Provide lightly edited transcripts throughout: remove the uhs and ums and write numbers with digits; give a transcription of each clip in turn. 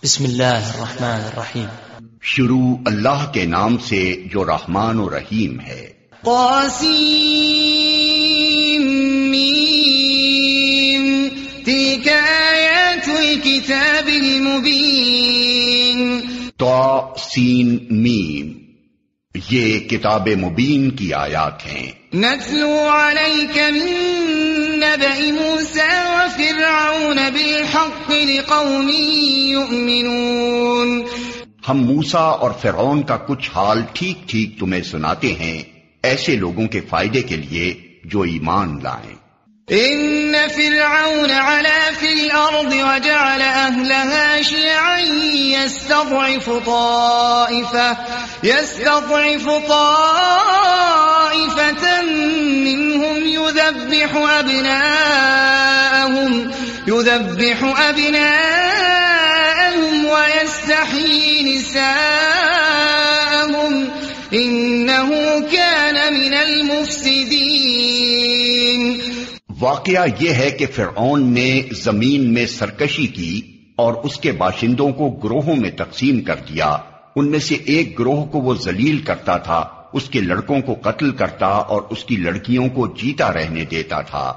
بسم اللہ الرحمن الرحیم. شروع اللہ کے نام سے جو رحمان و رحیم ہے. قاسم میم تلک آیات الکتاب المبین. طاسین میم یہ کتاب مبین کی آیات ہیں. نتلو علیک من نبأ موسیٰ وفرعون بالحق لقوم یؤمنون. ہم موسیٰ اور فرعون کا کچھ حال ٹھیک ٹھیک تمہیں سناتے ہیں ایسے لوگوں کے فائدے کے لیے جو ایمان لائیں. ان فرعون علا فی الارض وجعل اہلها شیعا يستضعف طائفة منهم يذبح أبناءهم ويستحيي نساءهم إنه كان من المفسدين. واقعہ یہ ہے کہ فرعون نے زمین میں سرکشی کی اور اس کے باشندوں کو گروہوں میں تقسیم کر دیا. ان میں سے ایک گروہ کو وہ ذلیل کرتا تھا، اس کے لڑکوں کو قتل کرتا اور اس کی لڑکیوں کو جیتا رہنے دیتا تھا.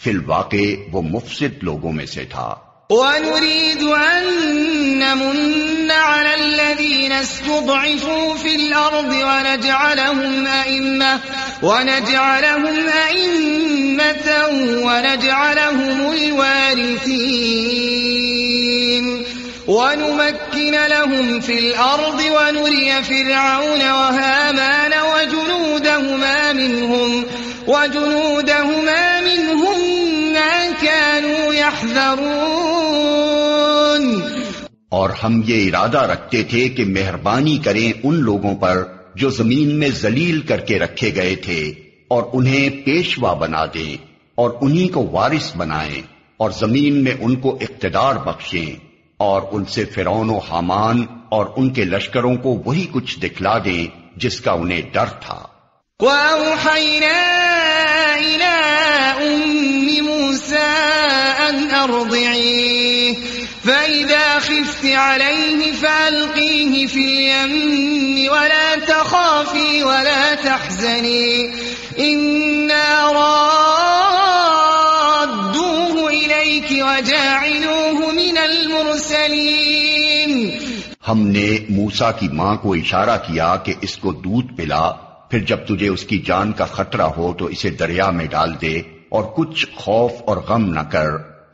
فی الواقع وہ مفسد لوگوں میں سے تھا. وَنُرِيدُ أَن نَّمُنَّ عَلَى الَّذِينَ اسْتُضْعِفُوا فِي الْأَرْضِ وَنَجْعَلَهُمْ أَئِمَّةً وَنَجْعَلَهُمُ الْوَارِثِينَ وَنُمَكِّنَ لَهُمْ فِي الْأَرْضِ وَنُرِيَ فِرْعَوْنَ وَهَامَانَ وَجُنُودَهُمَا مِنْهُمْ مَا كَانُوا يَحْذَرُونَ. اور ہم یہ ارادہ رکھتے تھے کہ مہربانی کریں ان لوگوں پر جو زمین میں ذلیل کر کے رکھے گئے تھے اور انہیں پیشوا بنا دیں اور انہی کو وارث بنائیں اور زمین میں ان کو اقتدار بخشیں اور ان سے فرعون و حامان اور ان کے لشکروں کو وہی کچھ دکھلا دیں جس کا انہیں ڈر تھا. وَأَوْحَيْنَا إِلَىٰ أُمِّ مُوسَىٰ أَنْ أَرْضِعِيهِ فَإِذَا خِفْتِ عَلَيْهِ فَأَلْقِيهِ فِي الْيَمِّ وَلَا تَخَافِي وَلَا تَحْزَنِي إِنَّا رَادُّوهُ إِلَيْكِ وَجَاعِلُوهُ مِنَ الْمُرْسَلِينَ. ہم نے موسیٰ کی ماں کو اشارہ کیا کہ اس کو دودھ پلا، پھر جب تجھے اس کی جان کا خطرہ ہو تو اسے دریا میں ڈال دے اور کچھ خوف اور غم نہ کر،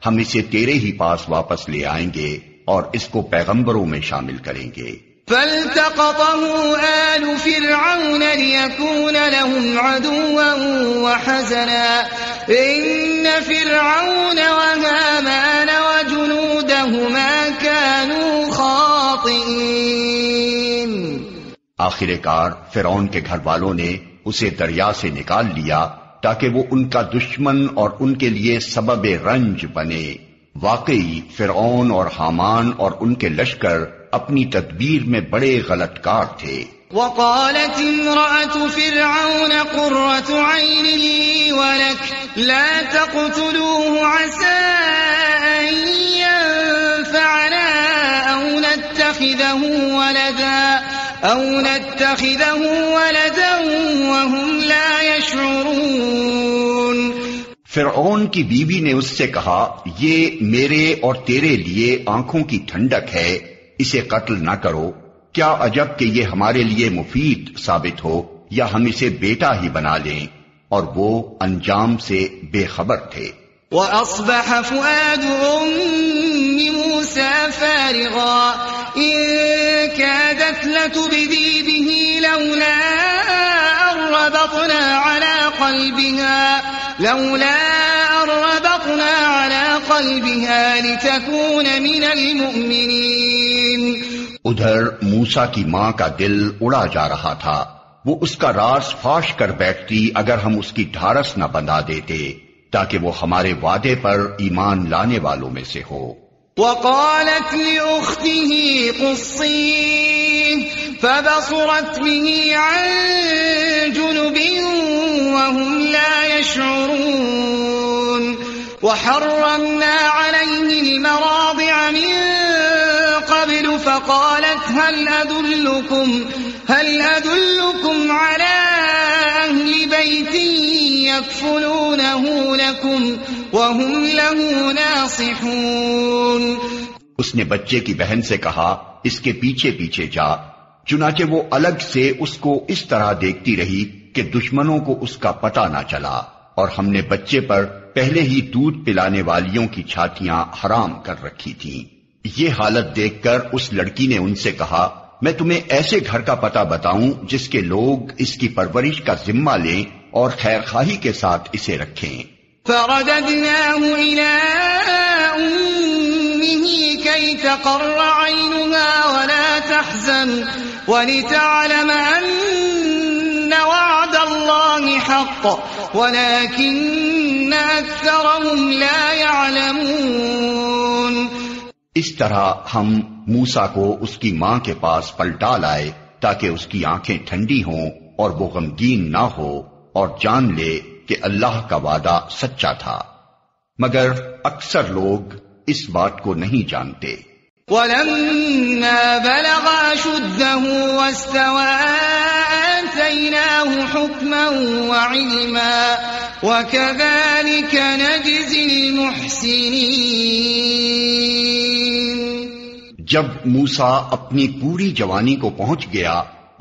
ہم اسے تیرے ہی پاس واپس لے آئیں گے اور اس کو پیغمبروں میں شامل کریں گے. فَالْتَقَطَهُ آلُ فِرْعَوْنَ لِيَكُونَ لَهُمْ عَدُوًّا وَحَزَنًا إِنَّ فِرْعَوْنَ وَهَامَانَ وَجُنُودَهُمَا كَانُوا خَاطِئِينَ. آخر کار فرعون کے گھر والوں نے اسے دریا سے نکال لیا تاکہ وہ ان کا دشمن اور ان کے لیے سبب رنج بنے. واقعی فرعون اور حامان اور ان کے لشکر اپنی تدبیر میں بڑے غلط کار تھے. وقالت امرأة فرعون قرة عين لي ولك لا تقتلوه عسى أن ينفعنا أو نتخذه ولدا وهم لا يشعرون. فرعون کی بیوی نے اس سے کہا یہ میرے اور تیرے لیے آنکھوں کی ٹھنڈک ہے، اسے قتل نہ کرو. کیا عجب کہ یہ ہمارے لیے مفید ثابت ہو یا ہم اسے بیٹا ہی بنا لیں. اور وہ انجام سے بے خبر تھے. وَأَصْبَحَ فُؤَادُ أُمِّ مُوسَىٰ فَارِغًا إِن كَادَتْ لَتُبْدِي بِهِ لَوْلَا أَن رَّبَطْنَا عَلَىٰ قَلْبِهَا لِتَكُونَ مِنَ الْمُؤْمِنِينَ. ادھر موسیٰ کی ماں کا دل اڑا جا رہا تھا. وہ اس کا راز فاش کر بیٹھتی اگر ہم اس کی ڈھارس نہ بندھا دیتے تاکہ وہ ہمارے وعدے پر ایمان لانے والوں میں سے ہو. وقالت لأخته قصيه فبصرت به عن جنب وهم لا يشعرون. وحرمنا عليه المراضع من قبل قبل فقالت هل أدلكم على أهل بيت يكفلونه لكم وهم له ناصحون. اس نے بچے کی بہن سے کہا اس کے پیچھے پیچھے جا. چنانچہ وہ الگ سے اس کو اس طرح دیکھتی رہی کہ دشمنوں کو اس کا پتہ نہ چلا، اور ہم نے بچے پر پہلے ہی دودھ پلانے والیوں کی چھاتیاں حرام کر رکھی تھیں. یہ حالت دیکھ کر اس لڑکی نے ان سے کہا میں تمہیں ایسے گھر کا پتہ بتاؤں جس کے لوگ اس کی پرورش کا ذمہ لیں اور خیر خواہی کے ساتھ اسے رکھیں. فرددناه إلى أمه كي تقر عينها ولا تحزن ولتعلم أن وعد الله حق ولكن أكثرهم لا يعلمون. اس طرح ہم موسیٰ کو اس کی ماں کے پاس پلٹا لائے تاکہ اس کی آنکھیں ٹھنڈی ہوں اور وہ غمگین نہ ہو اور جان لے کہ اللہ کا وعدہ سچا تھا، مگر اکثر لوگ اس بات کو نہیں جانتے. وَلَمَّا بَلَغَ أَشُدَّهُ وَاسْتَوَىٰ آتَيْنَاهُ حُكْمًا وَعِلْمًا وَكَذَٰلِكَ نَجْزِي الْمُحْسِنِينَ. جب موسیٰ اپنی پوری جوانی کو پہنچ گیا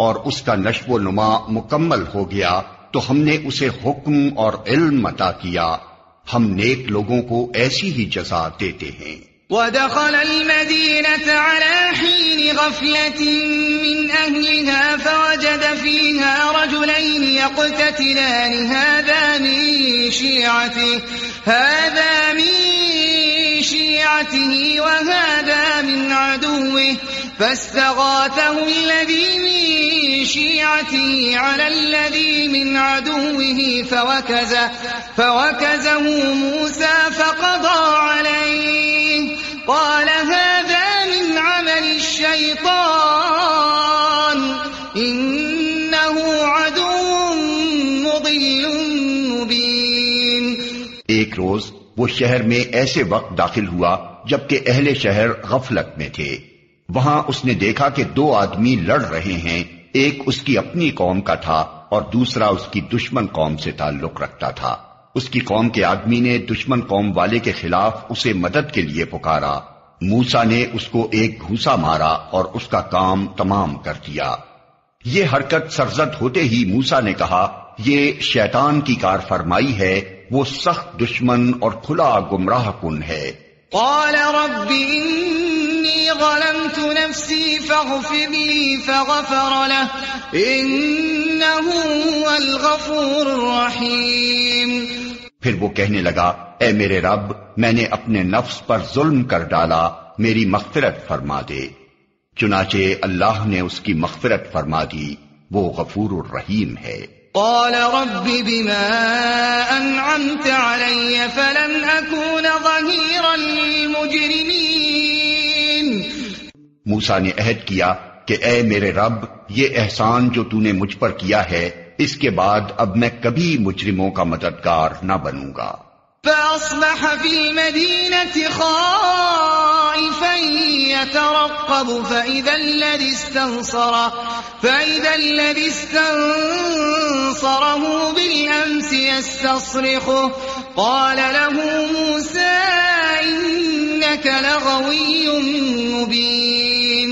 اور اس کا نشو و نما مکمل ہو گیا تو ہم نے اسے حکم اور علم عطا کیا. ہم نیک لوگوں کو ایسی ہی جزا دیتے ہیں. وَدَخَلَ الْمَدِينَةَ عَلَىٰ حِينِ غَفْلَةٍ مِّنْ أَهْلِهَا فَوَجَدَ فِيهَا رَجُلَيْنِ يَقْتَتِلَانِ هَٰذَا مِن شِيعَتِهِ وَهَٰذَا مِنْ عَدُوِّهِ فَاسْتَغَاثَهُ الَّذِي مِن شِيعَتِهِ عَلَى الَّذِي مِنْ عَدُوِّهِ فَوَكَزَهُ مُوسَىٰ فَقَضَىٰ عَلَيْهِ قَالَ هَٰذَا مِنْ عَمَلِ الشَّيْطَانِ إِنَّهُ عَدُوٌّ مُّضِلٌّ مُّبِينٌ. ایک روز وہ شہر میں ایسے وقت داخل ہوا جبکہ اہل شہر غفلت میں تھے. وہاں اس نے دیکھا کہ دو آدمی لڑ رہے ہیں، ایک اس کی اپنی قوم کا تھا اور دوسرا اس کی دشمن قوم سے تعلق رکھتا تھا. اس کی قوم کے آدمی نے دشمن قوم والے کے خلاف اسے مدد کے لیے پکارا. موسیٰ نے اس کو ایک گھوسا مارا اور اس کا کام تمام کر دیا. یہ حرکت سرزد ہوتے ہی موسیٰ نے کہا یہ شیطان کی کار فرمائی ہے، وہ سخت دشمن اور کھلا گمراہ کن ہے. قال رب انی ظلمت نفسی فاغفر لی فغفر له انه هو الغفور الرحیم. پھر وہ کہنے لگا اے میرے رب میں نے اپنے نفس پر ظلم کر ڈالا، میری مغفرت فرما دے. چنانچہ اللہ نے اس کی مغفرت فرما دی، وہ غفور الرحیم ہے. قال رب بما انعمت علی فلن اکون ظہیرا للمجرمین. موسیٰ نے عہد کیا کہ اے میرے رب یہ احسان جو تو نے مجھ پر کیا ہے اس کے بعد اب میں کبھی مجرموں کا مددگار نہ بنوں گا. فأصبح في المدينة خائفا يترقب فإذا الذي استنصره بالأمس يستصرخه قال له موسى إنك لغوي مبين.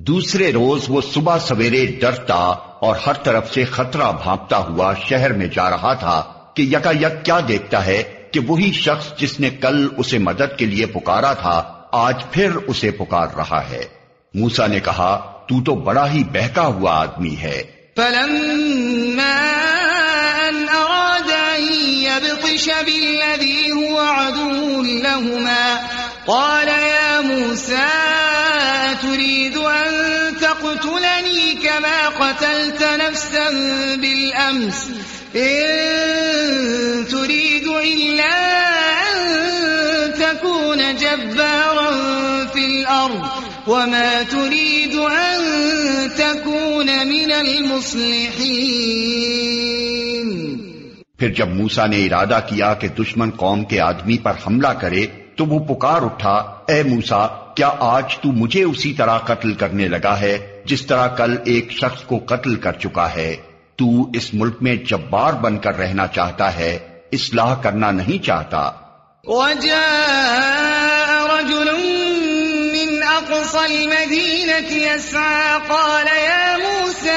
دوسرے روز وہ صبح سویرے ڈرتا اور ہر طرف سے خطرہ بھانپتا ہوا شہر میں جا رہا تھا کہ یکا یک کیا دیکھتا ہے کہ وہی شخص جس نے کل اسے مدد کے لیے پکارا تھا آج پھر اسے پکار رہا ہے. موسیٰ نے کہا تو تو بڑا ہی بہکا ہوا آدمی ہے. فلما ان اراد ان يبطش بالذي هو عدو لهما قال يا موسى تريد ان تقتلني كما قتلت نفسا بالامس إن تريد إلا أن تكون جبارا في الأرض وما تريد أن تكون من المصلحين. پھر جب موسیٰ نے ارادہ کیا کہ دشمن قوم کے آدمی پر حملہ کرے تو وہ پکار اٹھا، اے موسیٰ، کیا آج تو مجھے اسی طرح قتل کرنے لگا ہے جس طرح کل ایک شخص کو قتل کر چکا ہے؟ تو اس ملک میں جبار بن کر رہنا چاہتا ہے، اصلاح کرنا نہیں چاہتا۔ وجاء رجل من أقصى المدينة يسعى قال يا موسى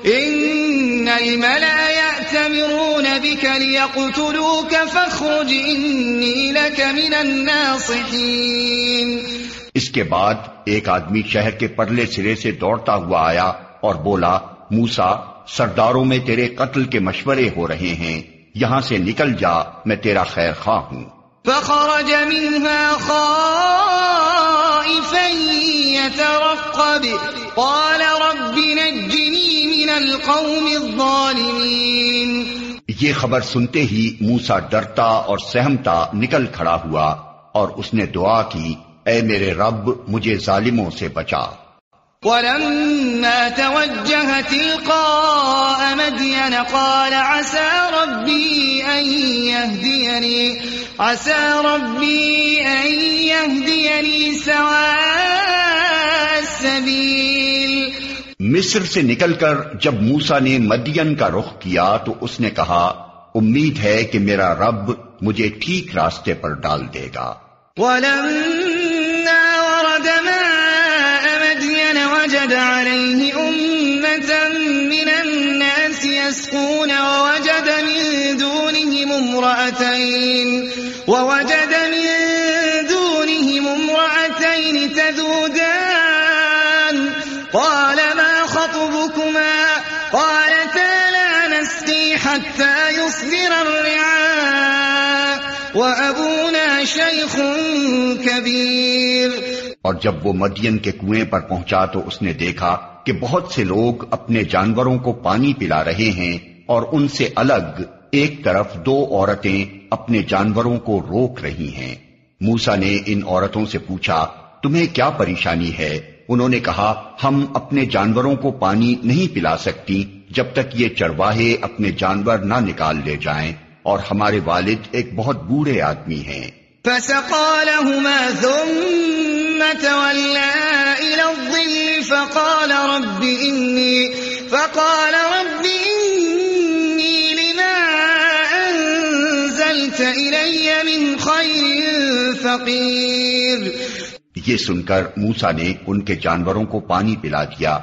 إن الملأ يأتمرون بك ليقتلوك فاخرج إني لك من الناصحين۔ اس کے بعد ایک آدمی شہر کے پرلے سرے سے دوڑتا ہوا آیا اور بولا، موسیٰ، سرداروں میں تیرے قتل کے مشورے ہو رہے ہیں، یہاں سے نکل جا، میں تیرا خیر خواہ ہوں۔ فخرج منها خائفا يترقب قال رب نجني من القوم الظالمين۔ یہ خبر سنتے ہی موسیٰ ڈرتا اور سہمتا نکل کھڑا ہوا اور اس نے دعا کی، اے میرے رب، مجھے ظالموں سے بچا۔ ولما توجه تلقاء مدين قال عسى ربي أن يهديني سواء السبيل۔ مصر سے نکل کر جب موسیٰ نے مدین کا رخ کیا تو اس نے کہا، امید ہے کہ میرا رب مجھے ٹھیک راستے پر ڈال دے گا۔ ولما ورد ماء مدين وجد عليه أمة من الناس يسقون ووجد من دونهم امرأتين تذودان قال ما خطبكما قالتا لا نسقي حتى يصدر الرعاء وأبونا شيخ كبير۔ اور جب وہ مدین کے کنویں پر پہنچا تو اس نے دیکھا کہ بہت سے لوگ اپنے جانوروں کو پانی پلا رہے ہیں اور ان سے الگ ایک طرف دو عورتیں اپنے جانوروں کو روک رہی ہیں۔ موسیٰ نے ان عورتوں سے پوچھا، تمہیں کیا پریشانی ہے؟ انہوں نے کہا، ہم اپنے جانوروں کو پانی نہیں پلا سکتی جب تک یہ چرواہے اپنے جانور نہ نکال لے جائیں، اور ہمارے والد ایک بہت بوڑھے آدمی ہیں۔ فسقى لهما ثم تولى إلى الظل فقال رب إني لما أنزلت إلي من خير فقير۔ یہ سن کر موسیٰ نے ان کے جانوروں کو پانی پلا دیا،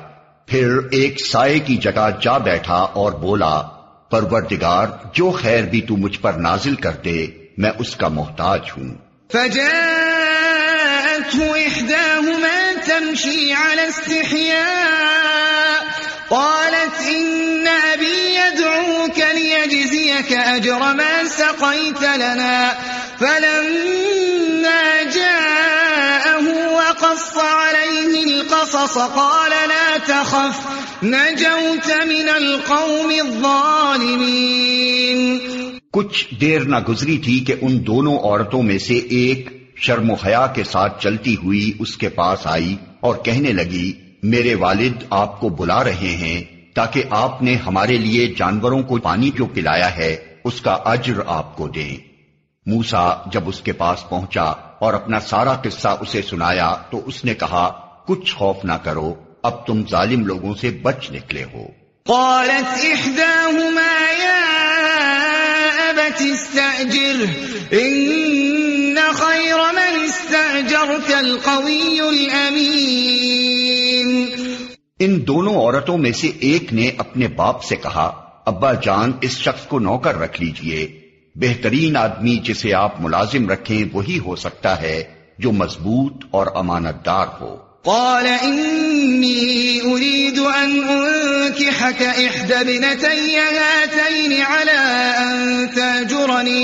پھر ایک سائے کی جگہ جا بیٹھا اور بولا، پروردگار، جو خیر بھی تو مجھ پر نازل کر دے میں اس کا محتاج ہوں۔ فجاءته إحداهما تمشي على استحياء قالت إن أبي يدعوك ليجزيك أجر ما سقيت لنا فلما جاءه وقص عليه القصص قال لا تخف نجوت من القوم الظالمين۔ کچھ دیر نہ گزری تھی کہ ان دونوں عورتوں میں سے ایک شرم و حیا کے ساتھ چلتی ہوئی اس کے پاس آئی اور کہنے لگی، میرے والد آپ کو بلا رہے ہیں تاکہ آپ نے ہمارے لیے جانوروں کو پانی جو پلایا ہے اس کا اجر آپ کو دیں۔ موسیٰ جب اس کے پاس پہنچا اور اپنا سارا قصہ اسے سنایا تو اس نے کہا، کچھ خوف نہ کرو، اب تم ظالم لوگوں سے بچ نکلے ہو۔ قالت إحداهما يا أبت استأجره إن خير من استأجرت القوي الأمين۔ ان دونوں عورتوں میں سے ایک نے اپنے باپ سے کہا، ابا جان، اس شخص کو نوکر رکھ لیجئے، بہترین آدمی جسے آپ ملازم رکھیں وہی ہو سکتا ہے جو مضبوط اور امانت دار ہو۔ قال إني أريد أن أنكحك إحدى ابنتي هاتين على أن تأجرني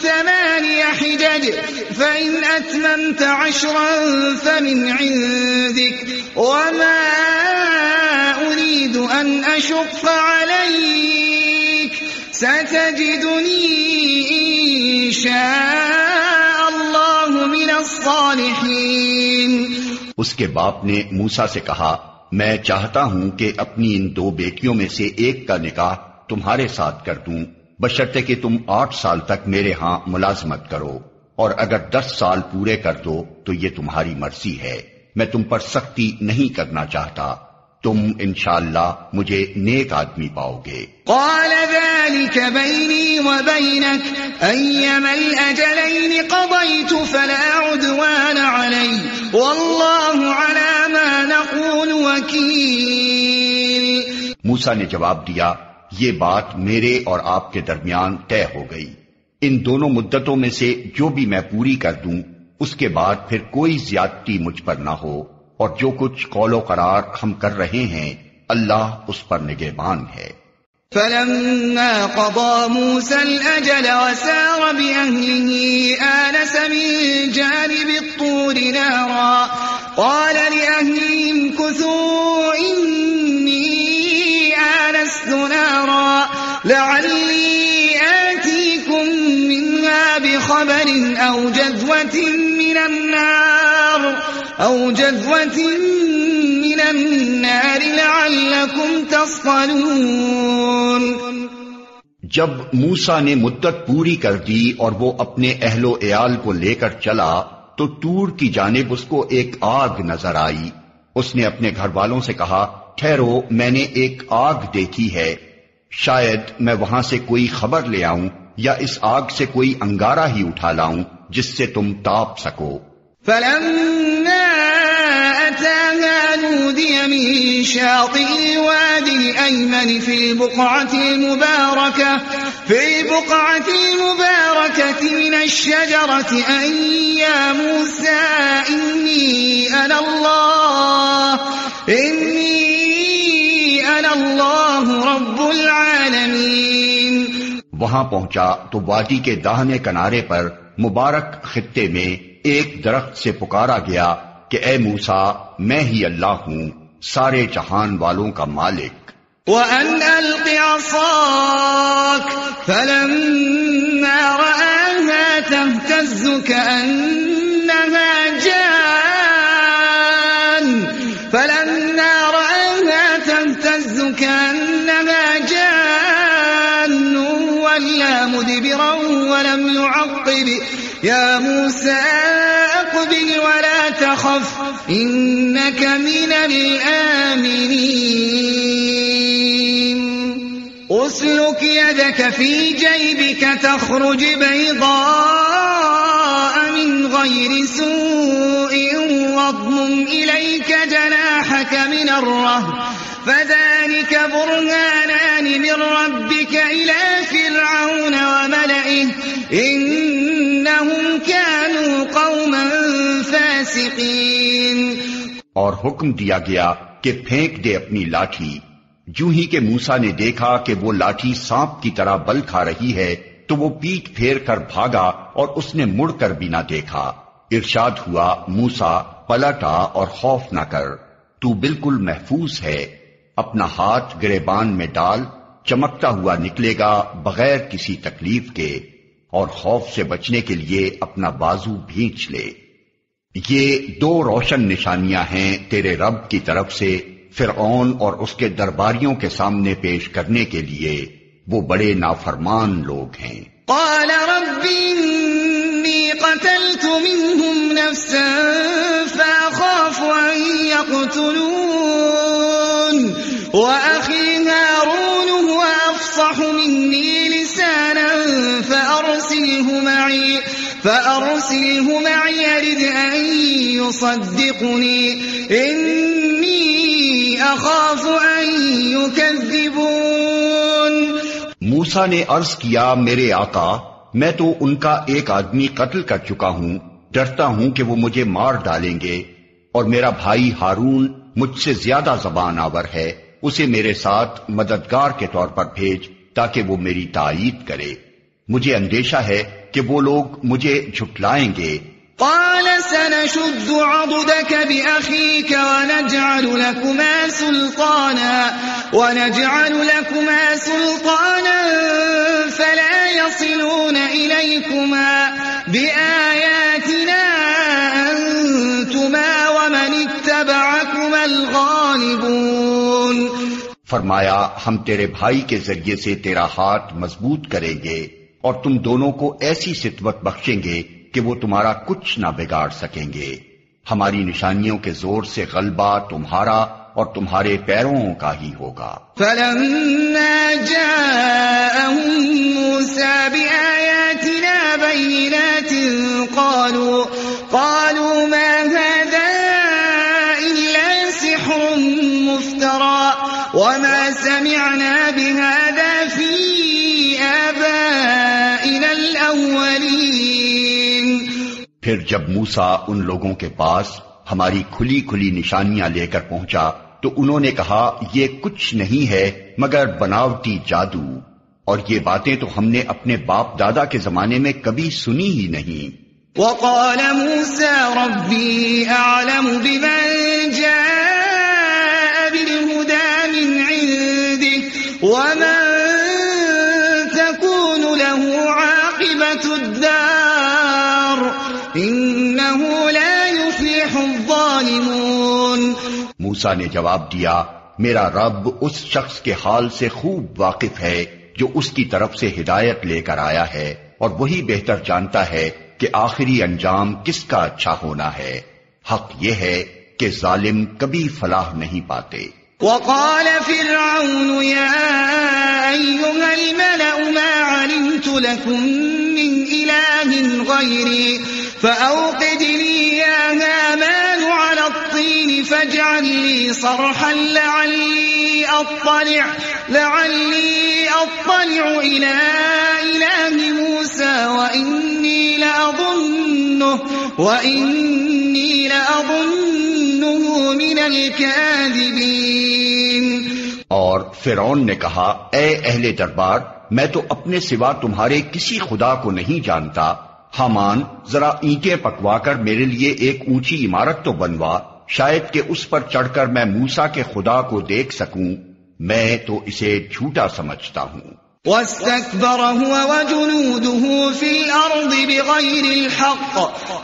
8 حجج فإن أتممت 10 فمن عندك وما أريد أن أشق عليك ستجدني إن شاء الله من الصالحين۔ اس کے باپ نے موسیٰ سے کہا، میں چاہتا ہوں کہ اپنی ان 2 بیٹیوں میں سے ایک کا نکاح تمہارے ساتھ کر دوں، بشرطے کہ تم 8 سال تک میرے ہاں ملازمت کرو، اور اگر 10 سال پورے کر دو تو یہ تمہاری مرضی ہے، میں تم پر سختی نہیں کرنا چاہتا، تم انشاءاللہ مجھے نیک آدمی پاؤ گے۔ قال ذلك بيني وبينك أيما الأجلين قضيت فلا عدوان علي والله على ما نقول وكيل۔ موسیٰ نے جواب دیا، یہ بات میرے اور آپ کے درمیان طے ہو گئی، ان دونوں مدتوں میں سے جو بھی میں پوری کر دوں اس کے بعد پھر کوئی زیادتی مجھ پر نہ ہو، اور جو کچھ قول و قرار ہم کر رہے ہیں اللہ اس پر نگہبان ہے۔ فلما قضى موسى الأجل وسار بأهله آنس من جانب الطور نارا قال لأهلهم امكثوا إني آنست نارا لعلي آتيكم منها بخبر أو جذوة من النار لعلكم تصطلون۔ جب موسیٰ نے مدت پوری کر دی اور وہ اپنے اہل و عیال کو لے کر چلا تو طور کی جانب اس کو ایک آگ نظر آئی۔ اس نے اپنے گھر والوں سے کہا، ٹھہرو، میں نے ایک آگ دیکھی ہے، شاید میں وہاں سے کوئی خبر لے آؤں یا اس آگ سے کوئی انگارہ ہی اٹھا لاؤں جس سے تم تاپ سکو۔ فلما أتاها نودي من شاطئ الوادي الأيمن في البقعة المباركة من الشجرة أن يا موسى إني أنا الله رب العالمين۔ وہاں پہنچا تو وادی کے داہنے کنارے پر مبارک خطے میں ایک درخت سے پکارا گیا کہ اے موسیٰ، میں ہی اللہ ہوں، سارے جہان والوں کا مالک۔ وَأَنْ أَلْقِ عَصَاكَ فَلَمَّا رَآهَا تَهْتَزُّ كَأَنَّهَا جَانٌّ وَلَّا مُدْبِرًا وَلَمْ يُعَقِّبْ يَا مُوسَىٰ أَقْبِلْ وَلَا تَخَفْ إِنَّكَ مِنَ الْآمِنِينَ أُسْلُكْ يَدَكَ فِي جَيْبِكَ تَخْرُجْ بَيْضَاءَ مِنْ غَيْرِ سُوءٍ وَاضْمُمْ إِلَيْكَ جَنَاحَكَ مِنَ الرَّهْبِ فَذَلِكَ بُرْهَانَانِ مِنْ رَبِّكَ إِلَى فِرْعَوْنَ وَمَلَئِهِ إِنَّهُمْ كَانُوا قَوْمًا فَاسِقِينَ۔ اور حکم دیا گیا کہ پھینک دے اپنی لاٹھی۔ جو ہی کہ موسیٰ نے دیکھا کہ وہ لاٹھی سانپ کی طرح بل کھا رہی ہے تو وہ پیٹ پھیر کر بھاگا اور اس نے مڑ کر بھی نہ دیکھا۔ ارشاد ہوا، موسیٰ پلٹا اور خوف نہ کر، تو بالکل محفوظ ہے، اپنا ہاتھ گریبان میں ڈال، چمکتا ہوا نکلے گا بغیر کسی تکلیف کے، اور خوف سے بچنے کے لیے اپنا بازو بھینچ لے۔ یہ 2 روشن نشانیاں ہیں تیرے رب کی طرف سے فرعون اور اس کے درباریوں کے سامنے پیش کرنے کے لیے، وہ بڑے نافرمان لوگ ہیں۔ قال رب إني قتلت منهم نفسا فأخاف أن يقتلون وأخي هارون هو أفصح مني لسانا فأرسله معي يرد أن يصدقني إني أخاف أن يكذبون۔ موسیٰ نے عرض کیا، میرے آقا، میں تو ان کا ایک آدمی قتل کر چکا ہوں، ڈرتا ہوں کہ وہ مجھے مار ڈالیں گے، اور میرا بھائی ہارون مجھ سے زیادہ زبان آور ہے، اسے میرے ساتھ مددگار کے طور پر بھیج تاکہ وہ میری تائید کرے، مجھے اندیشہ ہے کہ وہ لوگ مجھے جھٹلائیں گے۔ قال سنشد عضدك بأخيك ونجعل لكما سلطانا فلا يصلون إليكما بآياتنا أنتما ومن اتبعكما الغالبون۔ فرمایا ہم تیرے بھائی کے ذریعے سے تیرا ہاتھ مضبوط کریں گے اور تم دونوں کو ایسی ستوت بخشیں گے کہ وہ تمہارا کچھ نہ بگاڑ سکیں گے. ہماری نشانیوں کے زور سے غلبہ تمہارا اور تمہارے پیروں کا ہی ہوگا. فَلَمَّا جَاءَهُم مُوسَىٰ بِآيَاتِنَا بَيِّنَاتٍ قَالُوا مَا هَٰذَا إِلَّا سِحْرٌ مُفْتَرًى وَمَا سَمِعْنَا بِهَٰذَا فِي آبَائِنَا الْأَوَّلِينَ. پھر جب موسیٰ ان لوگوں کے پاس ہماری کھلی کھلی نشانیاں لے کر پہنچا تو انہوں نے کہا یہ کچھ نہیں ہے مگر بناوٹی جادو، اور یہ باتیں تو ہم نے اپنے باپ دادا کے زمانے میں کبھی سنی ہی نہیں. وقال موسى ربي أعلم بمن جاء بالهدى من عنده ومن تكون له عاقبة الدار إنه لا يفلح الظالمون. موسیٰ نے جواب دیا میرا رب اس شخص کے حال سے خوب واقف ہے جو اس کی طرف سے ہدایت لے کر آیا ہے، اور وہی بہتر جانتا ہے کہ آخری انجام کس کا اچھا ہونا ہے. حق یہ ہے کہ ظالم کبھی فلاح نہیں پاتے. وقال فرعون يا أيها الملأ ما علمت لكم من إله غيري فأوقد لي يا هامان على الطين فاجعل لي صرحا لعلي أطلع إلى إله موسى وإني لأظنه من الكاذبين. اور فرعون نے کہا اے اہل دربار میں تو اپنے سوا تمہارے کسی خدا کو نہیں جانتا. حامان ذرا اینٹیں پکوا کر میرے لیے ایک اونچی عمارت تو بنوا، شاید کہ اس پر چڑھ کر میں موسیٰ کے خدا کو دیکھ سکوں. میں تو اسے جھوٹا سمجھتا ہوں. واستكبر هو وجنوده في الأرض بغير الحق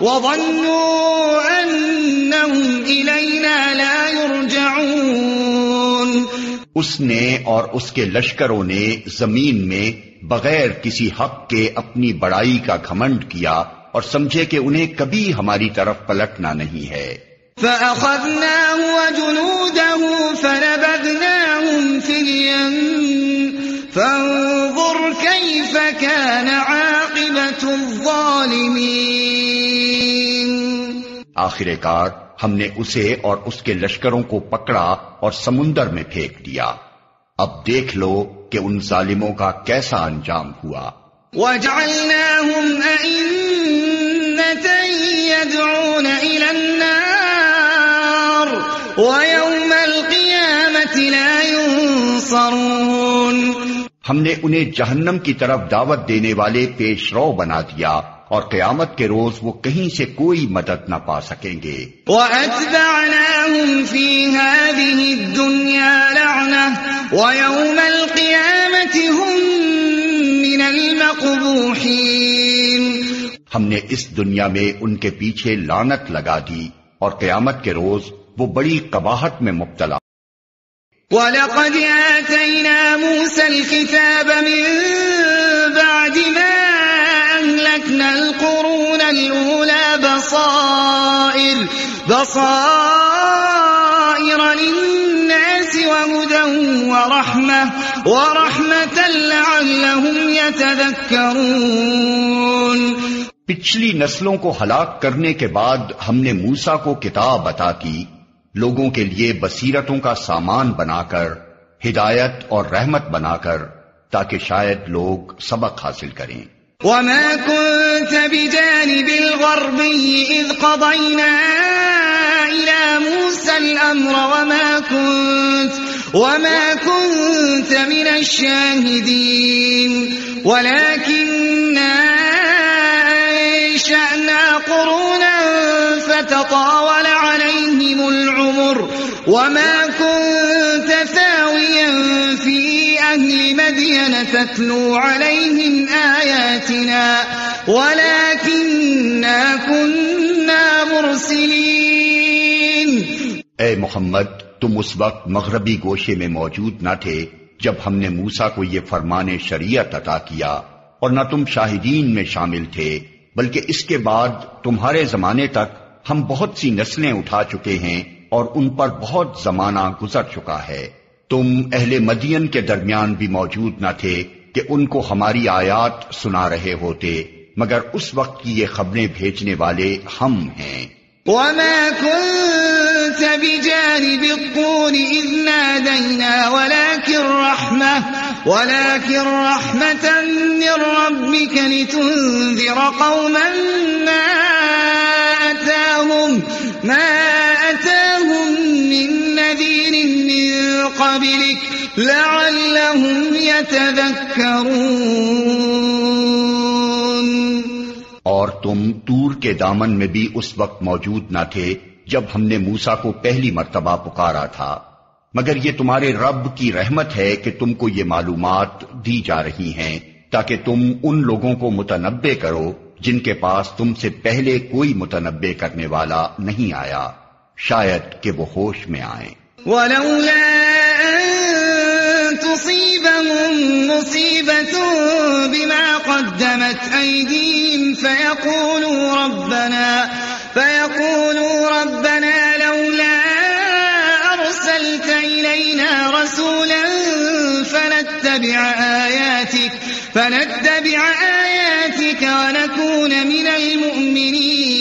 وظنوا أنهم إلينا لا يرجعون. اس نے اور اس کے لشکروں نے زمین میں بغیر کسی حق کے اپنی بڑائی کا گھمنڈ کیا اور سمجھے کہ انہیں کبھی ہماری طرف پلٹنا نہیں ہے. فأخذناه وجنوده فنبذناهم في اليم فانظر كيف كان عاقبة الظالمين. آخر کار ہم نے اسے اور اس کے لشکروں کو پکڑا اور سمندر میں پھینک دیا. اب دیکھ لو کہ ان ظالموں کا کیسا انجام ہوا. وَجَعَلْنَاهُمْ أَئِمَّةً يَدْعُونَ إِلَى النَّارِ وَيَوْمَ الْقِيَامَةِ لَا يُنصَرُونَ. ہم نے انہیں جہنم کی طرف دعوت دینے والے پیش رو بنا دیا اور قیامت کے روز وہ کہیں سے کوئی مدد نہ پا سکیں گے. وَأَتْبَعْنَاهُمْ فِي هَذِهِ الدُّنْيَا لَعْنَةً وَيَوْمَ الْقِيَامَةِ هُمْ مِنَ الْمَقْبُوحِينَ. ہم نے اس دنیا میں ان کے پیچھے لعنت لگا دی اور قیامت کے روز وہ بڑی قباحت میں مبتلا. وَلَقَدْ آتَيْنَا مُوسَى الْكِتَابَ مِن بَعْدِ مَا أَهْلَكْنَا الْقُرُونَ الْأُولَى بَصَائِرَ لِلنَّاسِ وَهُدًى وَرَحْمَةً لَعَلَّهُمْ يَتَذَكَّرُونَ. پچھلی نسلوں کو ہلاک کرنے کے بعد ہم نے موسیٰ کو کتاب عطا کی لوگوں کے لیے بصیرتوں کا سامان بنا کر، ہدایت اور رحمت بنا کر، تاکہ شاید لوگ سبق حاصل کریں. وَمَا كُنْتَ بِجَانِبِ الْغَرْبِيِّ إِذْ قَضَيْنَا إِلَى مُوسَى الْأَمْرَ وَمَا كُنْتَ مِنَ الشَّاهِدِينَ وَلَكِنَّا أَنشَأْنَا قُرُونًا فَتَطَاوَلَ عَلَيْهِمُ الْعُمُرُ وَمَا كُنْتَ ثَاوِيًا فِي أَهْلِ مَدْيَنَ تَتْلُو عَلَيْهِمْ آيَاتِنَا وَلَكِنَّا كُنَّا مُرْسِلِينَ. اے محمد تم اس وقت مغربی گوشے میں موجود نہ تھے جب ہم نے موسیٰ کو یہ فرمان شریعت عطا کیا، اور نہ تم شاہدین میں شامل تھے، بلکہ اس کے بعد تمہارے زمانے تک ہم بہت سی نسلیں اٹھا چکے ہیں اور ان پر بہت زمانہ گزر چکا ہے۔ تم اہل مدین کے درمیان بھی موجود نہ تھے کہ ان کو ہماری آیات سنا رہے ہوتے، مگر اس وقت کی یہ خبریں بھیجنے والے ہم ہیں۔ وما كنت بجانب الطور إذ نادينا ولكن رحمة من ربك لتنذر قوما ما أتاهم من نذير من قبلك لعلهم يتذكرون۔ اور تم طور کے دامن میں بھی اس وقت موجود نہ تھے جب ہم نے موسیٰ کو پہلی مرتبہ پکارا تھا، مگر یہ تمہارے رب کی رحمت ہے کہ تم کو یہ معلومات دی جا رہی ہیں تاکہ تم ان لوگوں کو متنبع کرو جن کے پاس تم سے پہلے کوئی متنبع کرنے والا نہیں آیا، شاید کہ وہ ہوش میں آئیں۔ وَلَوْلَا أَن تُصِيبَهُم مُّصِيبَةٌ بِمَا قَدَّمَتْ أَيْدِيهِمْ فَيَقُولُوا رَبَّنَا لَوْلَا أَرْسَلْتَ إِلَيْنَا رَسُولًا فَنَتَّبِعَ آيَاتِكَ وَنَكُونَ مِنَ الْمُؤْمِنِينَ۔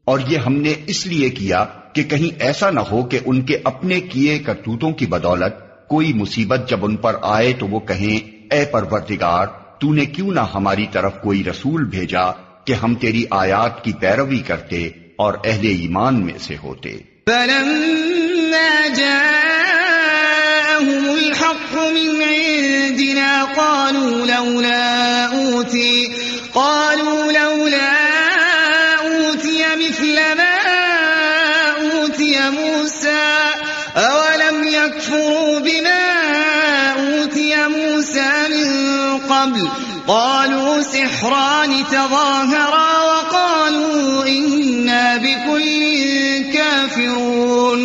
اور یہ ہم نے اس لیے کیا کہ کہیں ایسا نہ ہو کہ ان کے اپنے کیے کرتوتوں کی بدولت کوئی مصیبت جب ان پر آئے تو وہ کہیں، اے پروردگار، تو نے کیوں نہ ہماری طرف کوئی رسول بھیجا کہ ہم تیری آیات کی پیروی کرتے اور اہل ایمان میں سے ہوتے۔ فَلَمَّا جَاءَهُمُ الْحَقُّ مِنْ عِنْدِنَا قَالُوا لَوْلَا أُوتِيَ مِثْلَ مَا أُوتِيَ مُوسَىٰ أَوَلَمْ يَكْفُرُوا بِمَا أُوتِيَ مُوسَىٰ مِنْ قَبْلُ قَالُوا سِحْرَانِ تَظَاهَرَا وَقَالُوا إِنَّا بِكُلٍّ كَافِرُونَ۔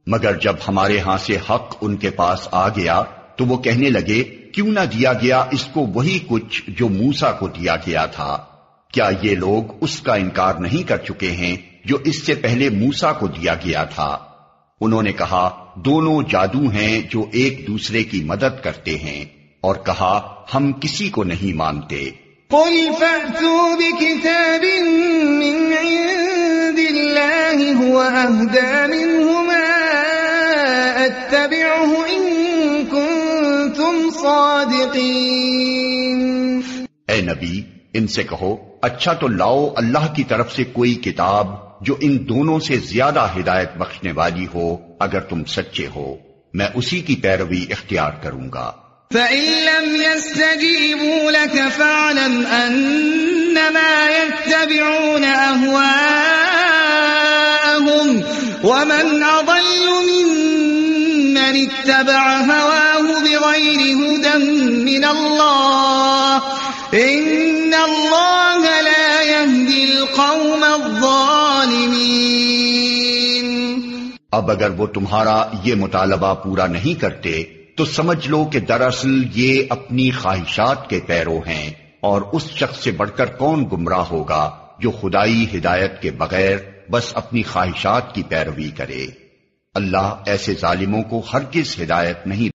مگر جب ہمارے ہاں سے حق ان کے پاس آ گیا تو وہ کہنے لگے، کیوں نہ دیا گیا اس کو وہی کچھ جو موسیٰ کو دیا گیا تھا؟ کیا یہ لوگ اس کا انکار نہیں کر چکے ہیں جو اس سے پہلے موسیٰ کو دیا گیا تھا؟ انہوں نے کہا، دونوں جادو ہیں جو ایک دوسرے کی مدد کرتے ہیں، اور کہا ہم کسی کو نہیں مانتے۔ قُلْ فَأْتُوا بِكِتَابٍ مِّنْ عِندِ اللَّهِ هُوَ أَهْدَىٰ مِنْهُمَا أَتَّبِعْهُ إِن كُنتُمْ صَادِقِينَ۔ اے نبی، ان سے کہو، اچھا تو لاؤ اللہ کی طرف سے کوئی کتاب جو ان دونوں سے زیادہ ہدایت بخشنے والی ہو، اگر تم سچے ہو، میں اسی کی پیروی اختیار کروں گا۔ فَإِن لَّمْ يَسْتَجِيبُوا لَكَ فَاعْلَمْ أَنَّمَا يَتَّبِعُونَ أَهْوَاءَهُمْ وَمَنْ أَضَلُّ مِمَّنِ اتَّبَعَ هَوَاهُ بِغَيْرِ هُدًى مِّنَ اللَّهِ إِنَّ اللَّهَ لَا يَهْدِي الْقَوْمَ الظَّالِمِينَ۔ اب اگر وہ تمہارا یہ مطالبہ پورا نہیں کرتے تو سمجھ لو کہ دراصل یہ اپنی خواہشات کے پیرو ہیں، اور اس شخص سے بڑھ کر کون گمراہ ہوگا جو خدائی ہدایت کے بغیر بس اپنی خواہشات کی پیروی کرے۔ اللہ ایسے ظالموں کو ہرگز ہدایت نہیں